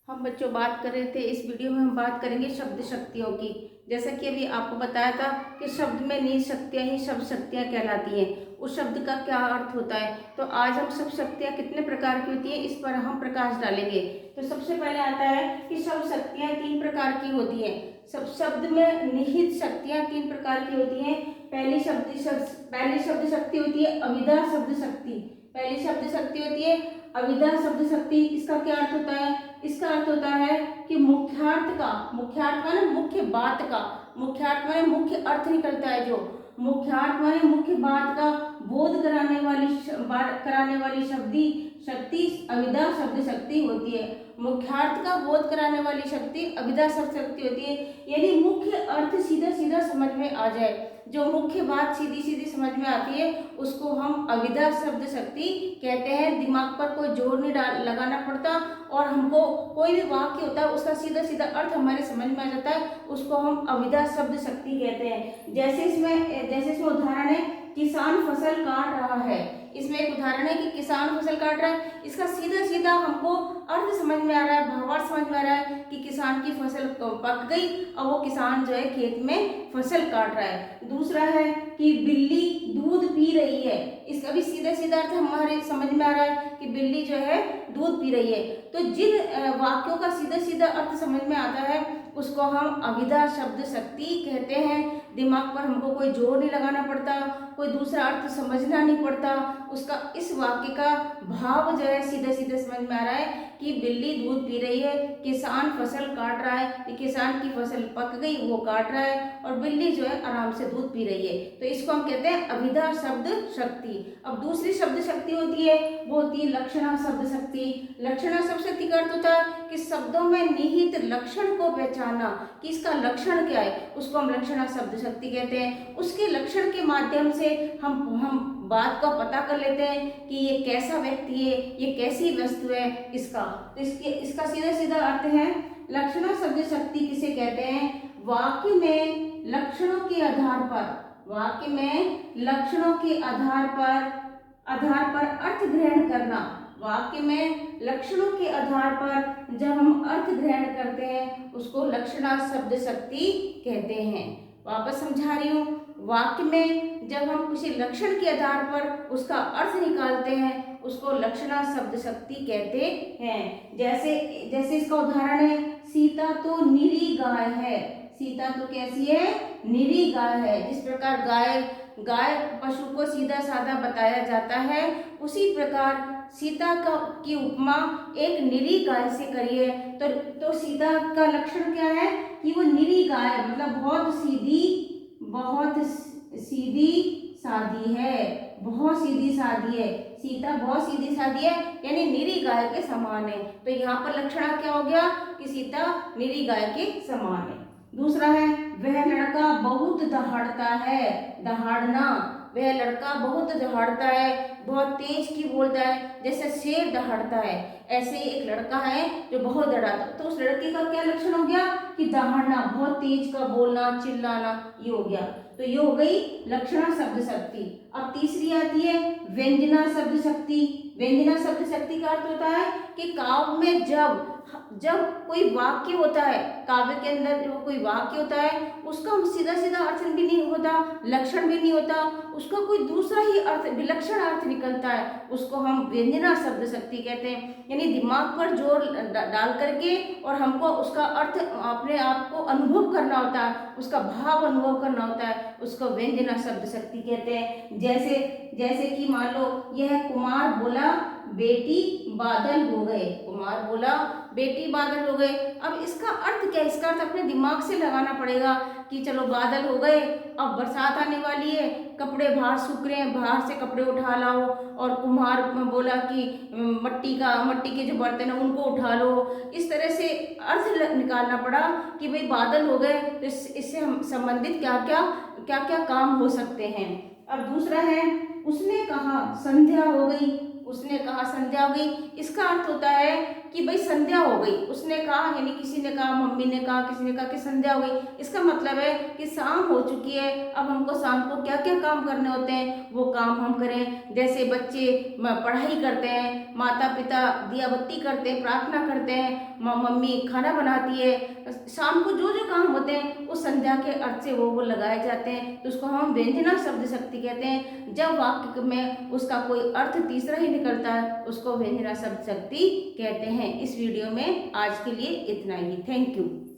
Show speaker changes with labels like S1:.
S1: हम बच्चों बात कर रहे थे। इस वीडियो में हम बात करेंगे शब्द शक्तियों की। जैसा कि अभी आपको बताया था कि शब्द में निहित शक्तियाँ ही शब्द शक्तियाँ कहलाती हैं। उस शब्द का क्या अर्थ होता है, तो आज हम शब्द शक्तियाँ कितने प्रकार की होती हैं इस पर हम प्रकाश डालेंगे। तो सबसे पहले आता है कि शब्द शक्तियाँ 3 प्रकार की होती हैं। सब शब्द में निहित शक्तियाँ 3 प्रकार की होती हैं। पहली शब्द शक्ति होती है अविदा शब्द शक्ति। पहली शब्द शक्ति होती है अविदा शब्द शक्ति। इसका क्या अर्थ होता है? इसका अर्थ होता है कि मुख्यार्थ माने मुख्य बात का, मुख्यार्थ माने मुख्य अर्थ निकलता है। जो मुख्यार्थ माने मुख्य बात का बोध कराने वाली शक्ति अविदा शब्द शक्ति होती है। मुख्यार्थ का बोध कराने वाली शक्ति अविदा शब्द शक्ति होती है। यानी मुख्य अर्थ सीधा सीधा समझ में आ जाए, जो मुख्य बात सीधी सीधी समझ में आती है उसको हम अविदा शब्द शक्ति कहते हैं। दिमाग पर कोई जोर नहीं लगाना पड़ता और हमको कोई भी वाक्य होता है उसका सीधा सीधा अर्थ हमारे समझ में आ जाता है, उसको हम अविदा शब्द शक्ति कहते हैं। जैसे इसमें उदाहरण है किसान फसल काट रहा है। इसमें एक उदाहरण है कि किसान फसल काट रहा है। इसका सीधा सीधा हमको अर्थ समझ में आ रहा है, भावार्थ समझ में आ रहा है कि किसान की फसल पक गई और वो किसान जो है खेत में फसल काट रहा है। दूसरा है कि बिल्ली दूध पी रही है। इसका भी सीधा सीधा अर्थ हमारे समझ में आ रहा है कि बिल्ली जो है दूध पी रही है। तो जिन वाक्यों का सीधा सीधा अर्थ समझ में आता है उसको हम अविदा शब्द शक्ति कहते हैं। दिमाग पर हमको कोई जोर नहीं लगाना पड़ता, कोई दूसरा अर्थ समझना नहीं पड़ता, उसका इस वाक्य का भाव जो है सीधे सीधे समझ में आ रहा है कि बिल्ली दूध पी रही है, किसान फसल काट रहा है, किसान की फसल पक गई वो काट रहा है और बिल्ली जो है आराम से दूध पी रही है। तो इसको हम कहते हैं अविदा शब्द शक्ति। अब दूसरी शब्द शक्ति होती है वो होती है लक्षणा शब्द शक्ति। लक्षणा शब्द शक्ति का अर्थ होता है कि शब्दों में निहित लक्षण को पहचानना कि इसका लक्षण क्या है, उसको हम लक्षणा शब्द शक्ति कहते हैं। उसके लक्षण के माध्यम से हम बात का पता कर लेते हैं कि ये कैसा व्यक्ति है, ये कैसी वस्तु है। इसका तो इसका सीधा सीधा अर्थ है लक्षणा शब्द शक्ति किसे कहते हैं? वाक्य में लक्षणों के आधार पर अर्थ ग्रहण करना। वाक्य में लक्षणों के आधार पर जब हम अर्थ ग्रहण करते हैं उसको लक्षणा शब्द शक्ति कहते हैं। वापस समझा रही हूँ, वाक्य में जब हम किसी लक्षण के आधार पर उसका अर्थ निकालते हैं उसको लक्षणा शब्द शक्ति कहते हैं। जैसे इसका उदाहरण है सीता तो निरी गाय है। सीता तो कैसी है? निरी गाय है। जिस प्रकार गाय पशु को सीधा साधा बताया जाता है उसी प्रकार सीता की उपमा एक निरी गाय से करी है। तो सीता का लक्षण क्या है कि वो निरी गाय है, मतलब बहुत सीधी सादी है, बहुत सीधी सादी है। सीता बहुत सीधी सादी है यानी निरी गाय के समान है। तो यहाँ पर लक्षण क्या हो गया कि सीता निरी गाय के समान है। दूसरा है वह लड़का बहुत दहाड़ता है। दहाड़ना, वह लड़का बहुत दहाड़ता है, बहुत तेज की बोलता है, जैसे शेर दहाड़ता है ऐसे एक लड़का है जो बहुत दहाड़ता। तो उस लड़के का क्या लक्षण हो गया कि दहाड़ना, बहुत तेज का बोलना, चिल्लाना, ये हो गया। तो ये हो गई लक्षणा शब्द शक्ति। अब तीसरी आती है व्यंजना शब्द शक्ति। व्यंजना शब्द शक्ति का अर्थ होता है कि काव्य में जब कोई वाक्य होता है, काव्य के अंदर जो कोई वाक्य होता है उसका सीधा सीधा अर्थ भी नहीं होता, लक्षण भी नहीं होता, उसका कोई दूसरा ही अर्थ, विलक्षण अर्थ निकलता है, उसको हम व्यंजना शब्द शक्ति कहते हैं। यानी दिमाग पर जोर डाल करके और हमको उसका अर्थ अपने आप को अनुभव करना होता है, उसका भाव अनुभव करना होता है, उसको व्यंजना शब्द शक्ति कहते हैं। जैसे कि मान लो यह कुमार बोला बेटी बादल हो गए। कुमार बोला बेटी बादल हो गए। अब इसका अर्थ क्या है? इसका अर्थ अपने दिमाग से लगाना पड़ेगा कि चलो बादल हो गए, अब बरसात आने वाली है, कपड़े बाहर सूख रहे हैं, बाहर से कपड़े उठा लाओ। और कुम्हार बोला कि मट्टी के जो बर्तन है उनको उठा लो। इस तरह से अर्थ निकालना पड़ा कि भाई बादल हो गए तो इससे हम संबंधित क्या क्या काम हो सकते हैं। अब दूसरा है उसने कहा संध्या हो गई। उसने कहा संध्या हो गई। इसका अर्थ होता है कि भाई संध्या हो गई। उसने कहा यानी किसी ने कहा, मम्मी ने कहा, किसी ने कहा कि संध्या हो गई। इसका मतलब है कि शाम हो चुकी है, अब हमको शाम को क्या क्या काम करने होते हैं वो काम हम करें। जैसे बच्चे पढ़ाई करते हैं, माता पिता दिया बत्ती करते हैं, प्रार्थना करते हैं, मम्मी खाना बनाती है। शाम को जो जो काम होते हैं वो संध्या के अर्थ से वो लगाए जाते हैं, तो उसको हम व्यंजना शब्द शक्ति कहते हैं। जब वाक्य में उसका कोई अर्थ तीसरा ही निकलता है उसको व्यंजना शब्द शक्ति कहते हैं। इस वीडियो में आज के लिए इतना ही। Thank you.